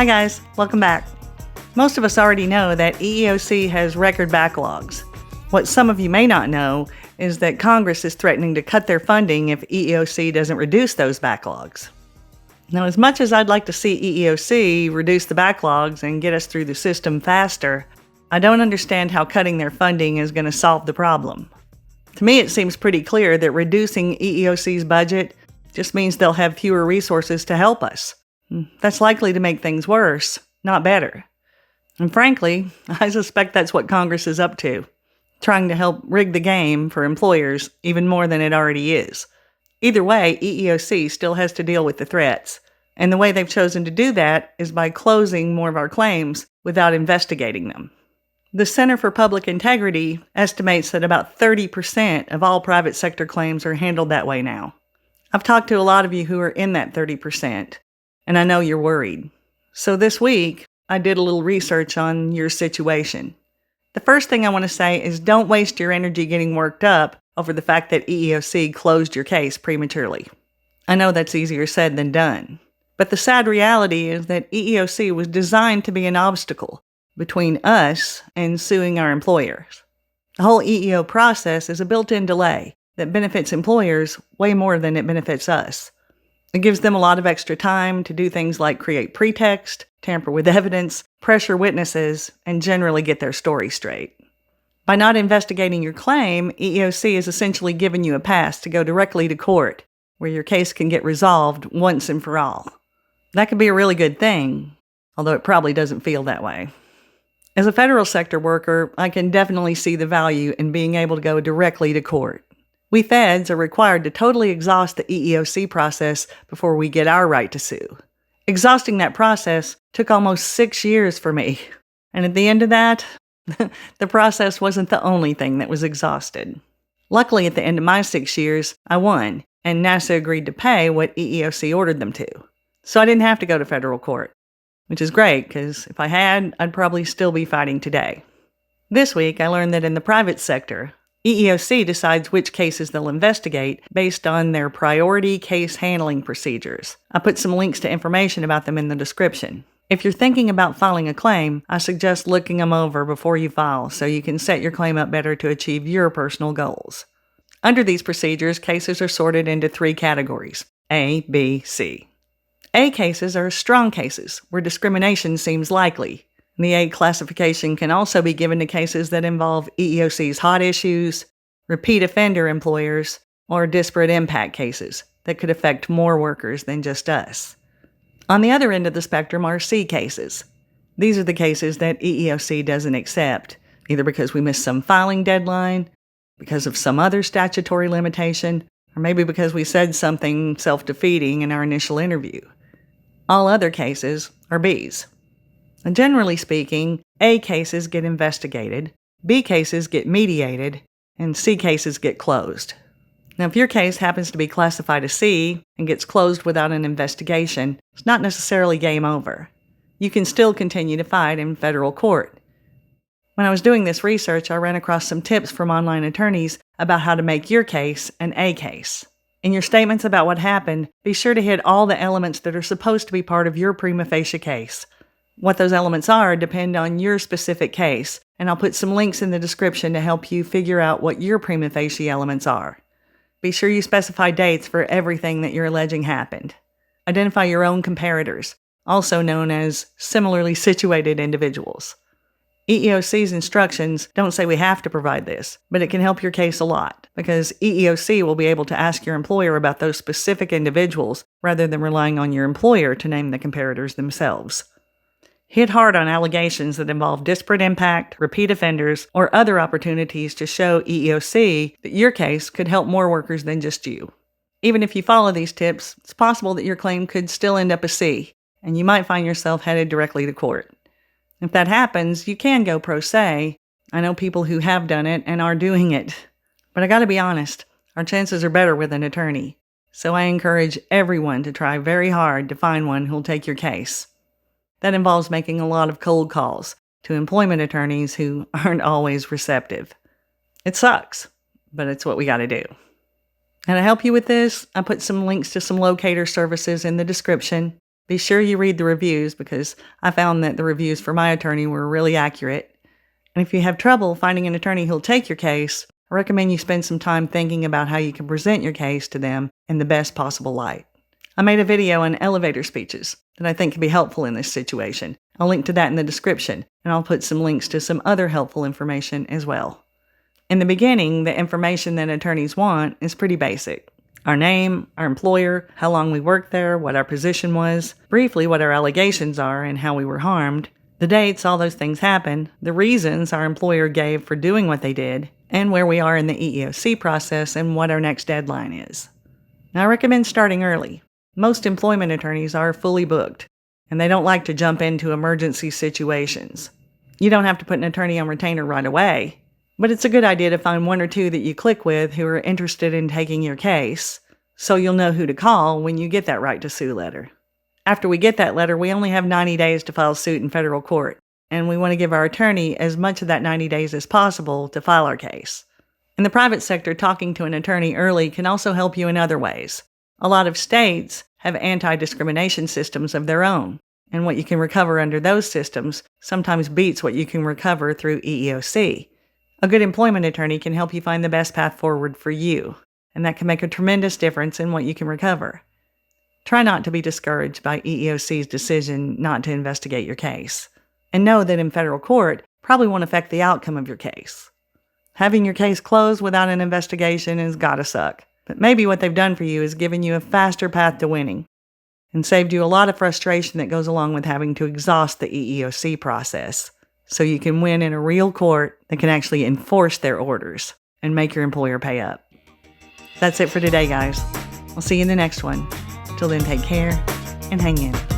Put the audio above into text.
Hi guys, welcome back. Most of us already know that EEOC has record backlogs. What some of you may not know is that Congress is threatening to cut their funding if EEOC doesn't reduce those backlogs. Now, as much as I'd like to see EEOC reduce the backlogs and get us through the system faster, I don't understand how cutting their funding is going to solve the problem. To me, it seems pretty clear that reducing EEOC's budget just means they'll have fewer resources to help us. That's likely to make things worse, not better. And frankly, I suspect that's what Congress is up to, trying to help rig the game for employers even more than it already is. Either way, EEOC still has to deal with the threats, and the way they've chosen to do that is by closing more of our claims without investigating them. The Center for Public Integrity estimates that about 30% of all private sector claims are handled that way now. I've talked to a lot of you who are in that 30%, and I know you're worried. So this week, I did a little research on your situation. The first thing I want to say is don't waste your energy getting worked up over the fact that EEOC closed your case prematurely. I know that's easier said than done. But the sad reality is that EEOC was designed to be an obstacle between us and suing our employers. The whole EEO process is a built-in delay that benefits employers way more than it benefits us. It gives them a lot of extra time to do things like create pretext, tamper with evidence, pressure witnesses, and generally get their story straight. By not investigating your claim, EEOC is essentially giving you a pass to go directly to court, where your case can get resolved once and for all. That could be a really good thing, although it probably doesn't feel that way. As a federal sector worker, I can definitely see the value in being able to go directly to court. We feds are required to totally exhaust the EEOC process before we get our right to sue. Exhausting that process took almost 6 years for me. And at the end of that, the process wasn't the only thing that was exhausted. Luckily, at the end of my 6 years, I won, and NASA agreed to pay what EEOC ordered them to. So I didn't have to go to federal court, which is great, because if I had, I'd probably still be fighting today. This week, I learned that in the private sector, EEOC decides which cases they'll investigate based on their priority case handling procedures. I put some links to information about them in the description. If you're thinking about filing a claim, I suggest looking them over before you file so you can set your claim up better to achieve your personal goals. Under these procedures, cases are sorted into 3 categories: A, B, C. A cases are strong cases where discrimination seems likely. The A classification can also be given to cases that involve EEOC's hot issues, repeat offender employers, or disparate impact cases that could affect more workers than just us. On the other end of the spectrum are C cases. These are the cases that EEOC doesn't accept, either because we missed some filing deadline, because of some other statutory limitation, or maybe because we said something self-defeating in our initial interview. All other cases are Bs. And generally speaking, A cases get investigated, B cases get mediated, and C cases get closed. Now, if your case happens to be classified as C and gets closed without an investigation, it's not necessarily game over. You can still continue to fight in federal court. When I was doing this research, I ran across some tips from online attorneys about how to make your case an A case. In your statements about what happened, be sure to hit all the elements that are supposed to be part of your prima facie case. What those elements are depend on your specific case, and I'll put some links in the description to help you figure out what your prima facie elements are. Be sure you specify dates for everything that you're alleging happened. Identify your own comparators, also known as similarly situated individuals. EEOC's instructions don't say we have to provide this, but it can help your case a lot, because EEOC will be able to ask your employer about those specific individuals rather than relying on your employer to name the comparators themselves. Hit hard on allegations that involve disparate impact, repeat offenders, or other opportunities to show EEOC that your case could help more workers than just you. Even if you follow these tips, it's possible that your claim could still end up a C, and you might find yourself headed directly to court. If that happens, you can go pro se. I know people who have done it and are doing it. But I gotta be honest, our chances are better with an attorney. So I encourage everyone to try very hard to find one who'll take your case. That involves making a lot of cold calls to employment attorneys who aren't always receptive. It sucks, but it's what we gotta do. And to help you with this, I put some links to some locator services in the description. Be sure you read the reviews because I found that the reviews for my attorney were really accurate. And if you have trouble finding an attorney who'll take your case, I recommend you spend some time thinking about how you can present your case to them in the best possible light. I made a video on elevator speeches that I think can be helpful in this situation. I'll link to that in the description, and I'll put some links to some other helpful information as well. In the beginning, the information that attorneys want is pretty basic. Our name, our employer, how long we worked there, what our position was, briefly what our allegations are and how we were harmed, the dates all those things happened, the reasons our employer gave for doing what they did, and where we are in the EEOC process and what our next deadline is. Now, I recommend starting early. Most employment attorneys are fully booked, and they don't like to jump into emergency situations. You don't have to put an attorney on retainer right away, but it's a good idea to find one or two that you click with who are interested in taking your case, so you'll know who to call when you get that right to sue letter. After we get that letter, we only have 90 days to file suit in federal court, and we want to give our attorney as much of that 90 days as possible to file our case. In the private sector, talking to an attorney early can also help you in other ways. A lot of states have anti-discrimination systems of their own, and what you can recover under those systems sometimes beats what you can recover through EEOC. A good employment attorney can help you find the best path forward for you, and that can make a tremendous difference in what you can recover. Try not to be discouraged by EEOC's decision not to investigate your case, and know that in federal court probably won't affect the outcome of your case. Having your case closed without an investigation has gotta suck, but maybe what they've done for you is given you a faster path to winning, and saved you a lot of frustration that goes along with having to exhaust the EEOC process, so you can win in a real court that can actually enforce their orders and make your employer pay up. That's it for today, guys. I'll see you in the next one. Till then, take care and hang in.